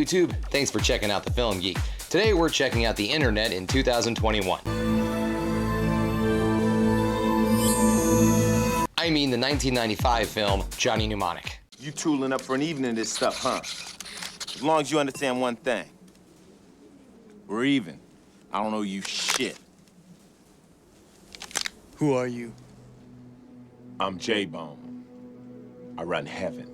YouTube? Thanks for checking out the Film Geek. Today we're checking out the internet in 2021. I mean the 1995 film, Johnny Mnemonic. You tooling up for an evening of this stuff, huh? As long as you understand one thing. We're even. I don't owe you shit. Who are you? I'm J-Bone. I run heaven.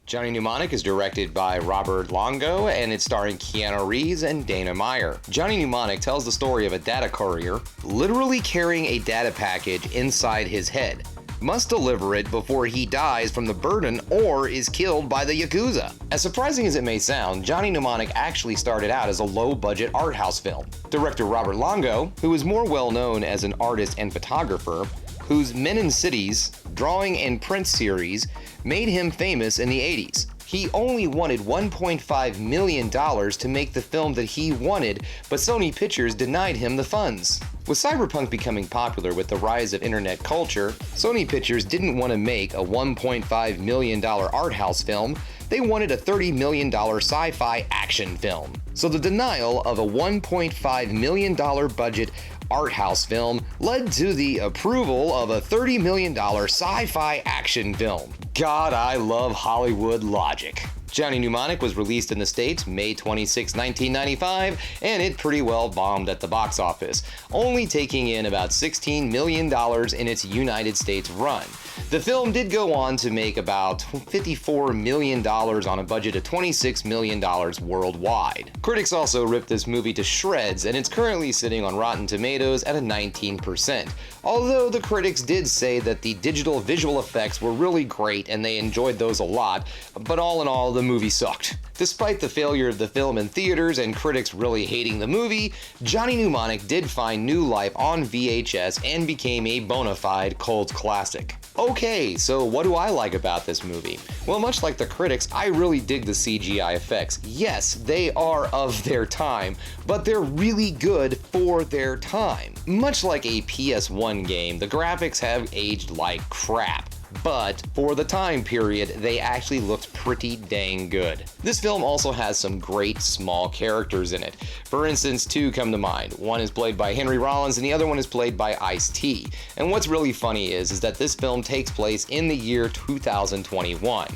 Johnny Mnemonic is directed by Robert Longo, and it's starring Keanu Reeves and Dana Meyer. Johnny Mnemonic tells the story of a data courier literally carrying a data package inside his head. Must deliver it before he dies from the burden or is killed by the Yakuza. As surprising as it may sound, Johnny Mnemonic actually started out as a low-budget art house film. Director Robert Longo, who is more well known as an artist and photographer, whose Men in Cities drawing and print series made him famous in the 80s. He only wanted $1.5 million to make the film that he wanted, but Sony Pictures denied him the funds. With Cyberpunk becoming popular with the rise of internet culture, Sony Pictures didn't want to make a $1.5 million art house film. They wanted a $30 million sci-fi action film. So the denial of a $1.5 million budget art house film led to the approval of a $30 million sci-fi action film. God, I love Hollywood logic. Johnny Mnemonic was released in the States May 26, 1995, and it pretty well bombed at the box office, only taking in about $16 million in its United States run. The film did go on to make about $54 million on a budget of $26 million worldwide. Critics also ripped this movie to shreds, and it's currently sitting on Rotten Tomatoes at a 19%. Although the critics did say that the digital visual effects were really great and they enjoyed those a lot, but all in all, the movie sucked. Despite the failure of the film in theaters and critics really hating the movie, Johnny Mnemonic did find new life on VHS and became a bona fide cult classic. Okay, so what do I like about this movie? Well, much like the critics, I really dig the CGI effects. Yes, they are of their time, but they're really good for their time. Much like a PS1 game, the graphics have aged like crap. But for the time period, they actually looked pretty dang good. This film also has some great small characters in it. For instance, two come to mind. One is played by Henry Rollins and the other one is played by Ice-T. And what's really funny is that this film takes place in the year 2021.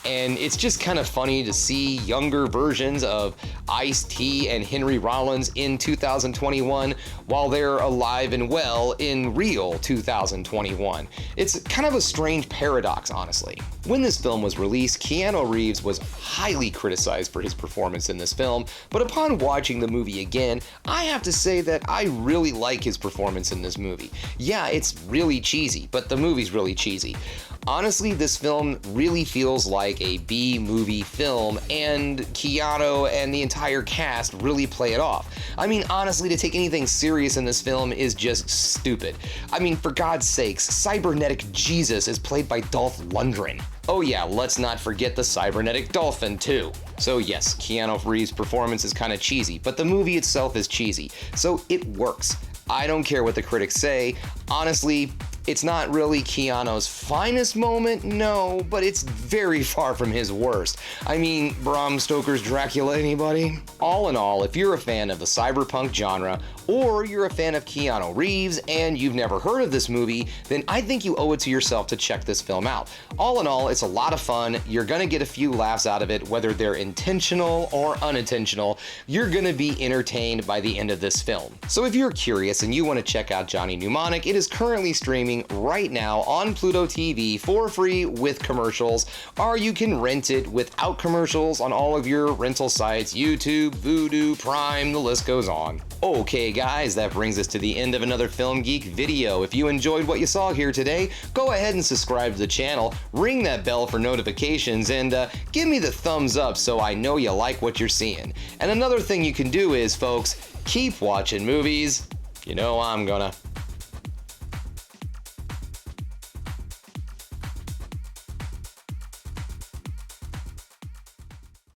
And it's just kind of funny to see younger versions of Ice-T and Henry Rollins in 2021 while they're alive and well in real 2021. It's kind of a strange paradox, honestly. When this film was released, Keanu Reeves was highly criticized for his performance in this film, but upon watching the movie again, I have to say that I really like his performance in this movie. Yeah, it's really cheesy, but the movie's really cheesy. Honestly, this film really feels like a B-movie film, and Keanu and the entire cast really play it off. I mean, honestly, to take anything serious in this film is just stupid. I mean, for God's sakes, cybernetic Jesus is played by Dolph Lundgren. Oh yeah, let's not forget the cybernetic dolphin too. So yes, Keanu Reeves' performance is kind of cheesy, but the movie itself is cheesy, so it works. I don't care what the critics say. Honestly, it's not really Keanu's finest moment, no, but it's very far from his worst. I mean, Bram Stoker's Dracula, anybody? All in all, if you're a fan of the cyberpunk genre, or you're a fan of Keanu Reeves and you've never heard of this movie, then I think you owe it to yourself to check this film out. All in all, it's a lot of fun. You're gonna get a few laughs out of it, whether they're intentional or unintentional. You're gonna be entertained by the end of this film. So if you're curious and you want to check out Johnny Mnemonic, it is currently streaming right now on Pluto TV for free with commercials, or you can rent it without commercials on all of your rental sites, YouTube, Vudu, Prime, the list goes on. Okay guys, that brings us to the end of another Film Geek video. If you enjoyed what you saw here today, go ahead and subscribe to the channel, ring that bell for notifications, and give me the thumbs up so I know you like what you're seeing. And another thing you can do is, folks, keep watching movies. You know I'm gonna.